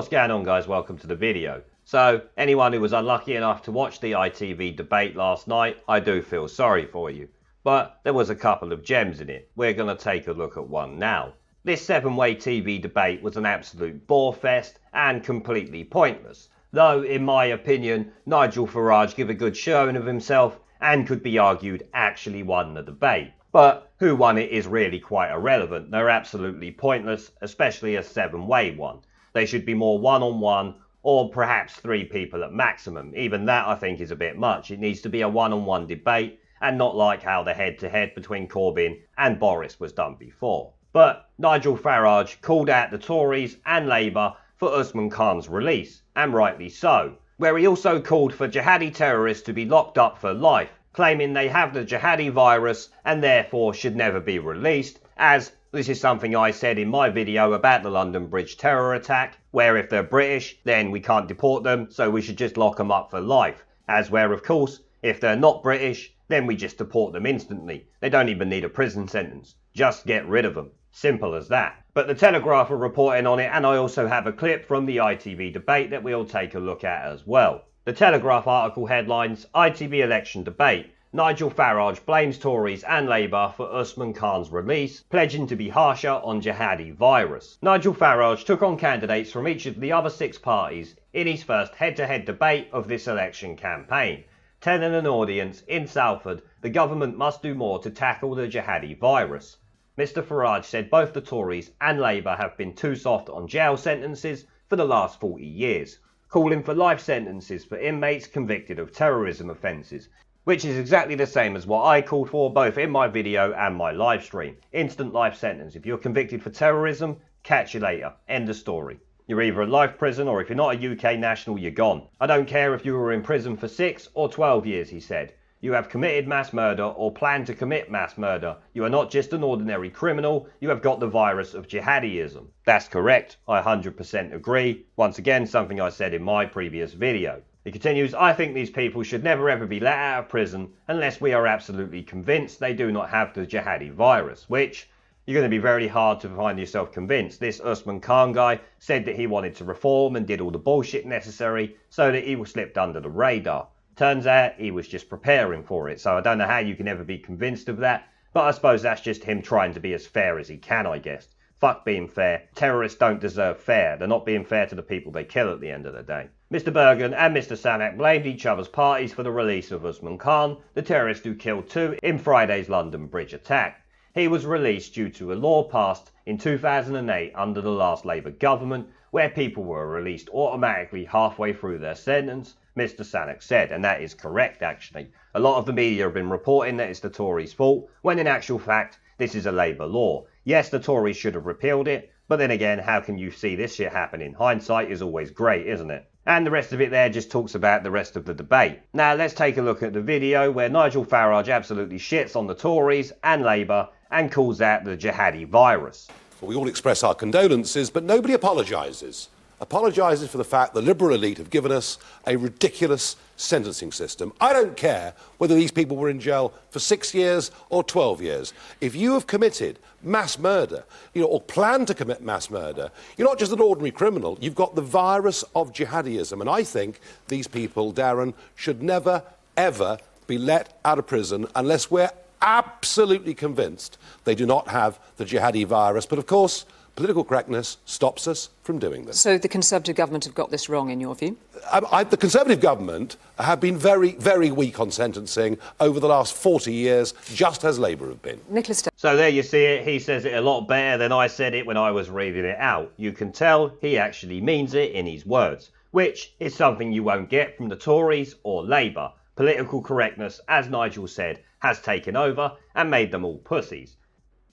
What's going on, guys? Welcome to the video. So, anyone who was unlucky enough to watch the ITV debate last night, I do feel sorry for you. But there was a couple of gems in it. We're going to take a look at one now. This 7-way TV debate was an absolute bore fest and completely pointless. Though, in my opinion, Nigel Farage gave a good showing of himself and could be argued actually won the debate. But who won it is really quite irrelevant. They're absolutely pointless, especially a 7-way one. They should be more one-on-one or perhaps 3 people at maximum. Even that I think is a bit much. It needs to be a one-on-one debate and not like how the head-to-head between Corbyn and Boris was done before. But Nigel Farage called out the Tories and Labour for Usman Khan's release, and rightly so, where he also called for jihadi terrorists to be locked up for life, claiming they have the jihadi virus and therefore should never be released, as this is something I said in my video about the London Bridge terror attack, where if they're British, then we can't deport them, so we should just lock them up for life. As where, of course, if they're not British, then we just deport them instantly. They don't even need a prison sentence. Just get rid of them. Simple as that. But the Telegraph are reporting on it, and I also have a clip from the ITV debate that we'll take a look at as well. The Telegraph article headlines, ITV election debate. Nigel Farage blames Tories and Labour for Usman Khan's release, pledging to be harsher on jihadi virus. Nigel Farage took on candidates from each of the other 6 parties in his first head-to-head debate of this election campaign, telling an audience in Salford the government must do more to tackle the jihadi virus. Mr Farage said both the Tories and Labour have been too soft on jail sentences for the last 40 years, calling for life sentences for inmates convicted of terrorism offences, which is exactly the same as what I called for both in my video and my live stream. Instant life sentence. If you're convicted for terrorism, catch you later. End of story. You're either in life prison, or if you're not a UK national, you're gone. I don't care if you were in prison for 6 or 12 years, he said. You have committed mass murder or plan to commit mass murder. You are not just an ordinary criminal, you have got the virus of jihadism. That's correct, I 100% agree. Once again, something I said in my previous video. He continues, I think these people should never ever be let out of prison unless we are absolutely convinced they do not have the jihadi virus, which you're going to be very hard to find yourself convinced. This Usman Khan guy said that he wanted to reform and did all the bullshit necessary so that he slipped under the radar. Turns out he was just preparing for it, so I don't know how you can ever be convinced of that, but I suppose that's just him trying to be as fair as he can, I guess. Fuck being fair. Terrorists don't deserve fair. They're not being fair to the people they kill at the end of the day. Mr Bergen and Mr Sanak blamed each other's parties for the release of Usman Khan, the terrorist who killed 2 in Friday's London Bridge attack. He was released due to a law passed in 2008 under the last Labour government, where people were released automatically halfway through their sentence, Mr Sanak said, and that is correct actually. A lot of the media have been reporting that it's the Tories' fault, when in actual fact, this is a Labour law. Yes, the Tories should have repealed it, but then again, how can you see this shit happen? In hindsight is always great, isn't it? And the rest of it there just talks about the rest of the debate. Now let's take a look at the video where Nigel Farage absolutely shits on the Tories and Labour and calls out the jihadi virus. Well, we all express our condolences, but nobody apologises. Apologises for the fact the Liberal elite have given us a ridiculous sentencing system. I don't care whether these people were in jail for 6 years or 12 years. If you have committed mass murder, or plan to commit mass murder, you're not just an ordinary criminal, you've got the virus of jihadism. And I think these people, Darren, should never, ever be let out of prison unless we're absolutely convinced they do not have the jihadi virus. But of course, political correctness stops us from doing this. So the Conservative government have got this wrong, in your view? The Conservative government have been very, very weak on sentencing over the last 40 years, just as Labour have been. Nicola So there you see it. He says it a lot better than I said it when I was reading it out. You can tell he actually means it in his words, which is something you won't get from the Tories or Labour. Political correctness, as Nigel said, has taken over and made them all pussies.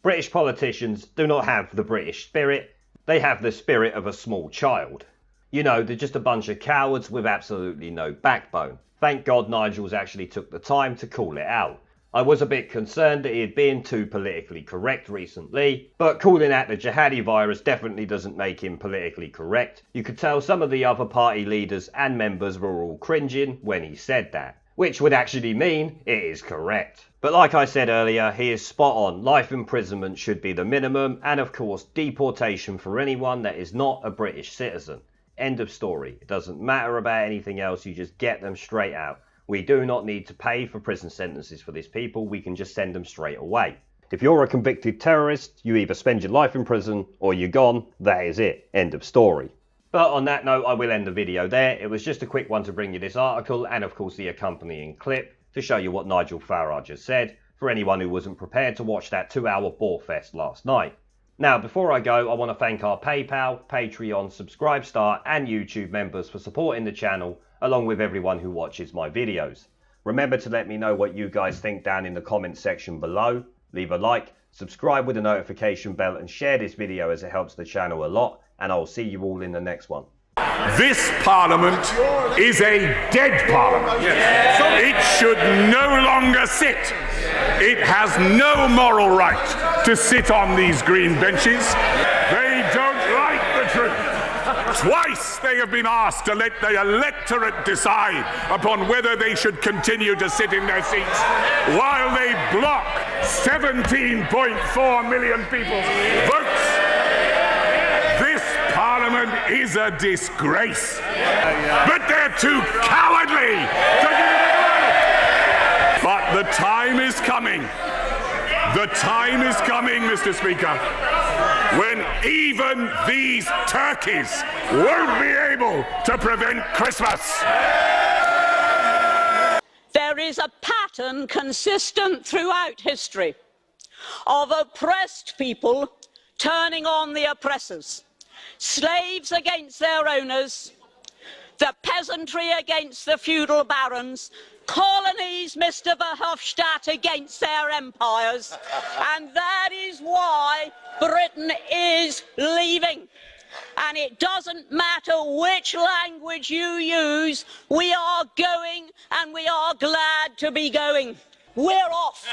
British politicians do not have the British spirit, they have the spirit of a small child. You know, they're just a bunch of cowards with absolutely no backbone. Thank God Nigel's actually took the time to call it out. I was a bit concerned that he had been too politically correct recently, but calling out the jihadi virus definitely doesn't make him politically correct. You could tell some of the other party leaders and members were all cringing when he said that, which would actually mean it is correct. But like I said earlier, he is spot on. Life imprisonment should be the minimum, and of course deportation for anyone that is not a British citizen. End of story. It doesn't matter about anything else, you just get them straight out. We do not need to pay for prison sentences for these people, we can just send them straight away. If you're a convicted terrorist, you either spend your life in prison or you're gone, that is it. End of story. But on that note, I will end the video there. It was just a quick one to bring you this article and of course the accompanying clip to show you what Nigel Farage has said, for anyone who wasn't prepared to watch that 2-hour bore fest last night. Now, before I go, I want to thank our PayPal, Patreon, Subscribestar and YouTube members for supporting the channel, along with everyone who watches my videos. Remember to let me know what you guys think down in the comment section below. Leave a like, subscribe with the notification bell and share this video as it helps the channel a lot, and I'll see you all in the next one. This Parliament is a dead Parliament. It should no longer sit. It has no moral right to sit on these green benches. They don't like the truth. Twice they have been asked to let the electorate decide upon whether they should continue to sit in their seats, while they block 17.4 million people's votes. This Parliament is a disgrace. But they're too cowardly to give it a go. But the time is coming. The time is coming, Mr. Speaker, when even these turkeys won't be able to prevent Christmas. There is a pattern consistent throughout history of oppressed people turning on the oppressors, slaves against their owners, the peasantry against the feudal barons, colonies, Mr. Verhofstadt, against their empires, and that is why Britain is leaving. And it doesn't matter which language you use, we are going, and we are glad to be going. We're off.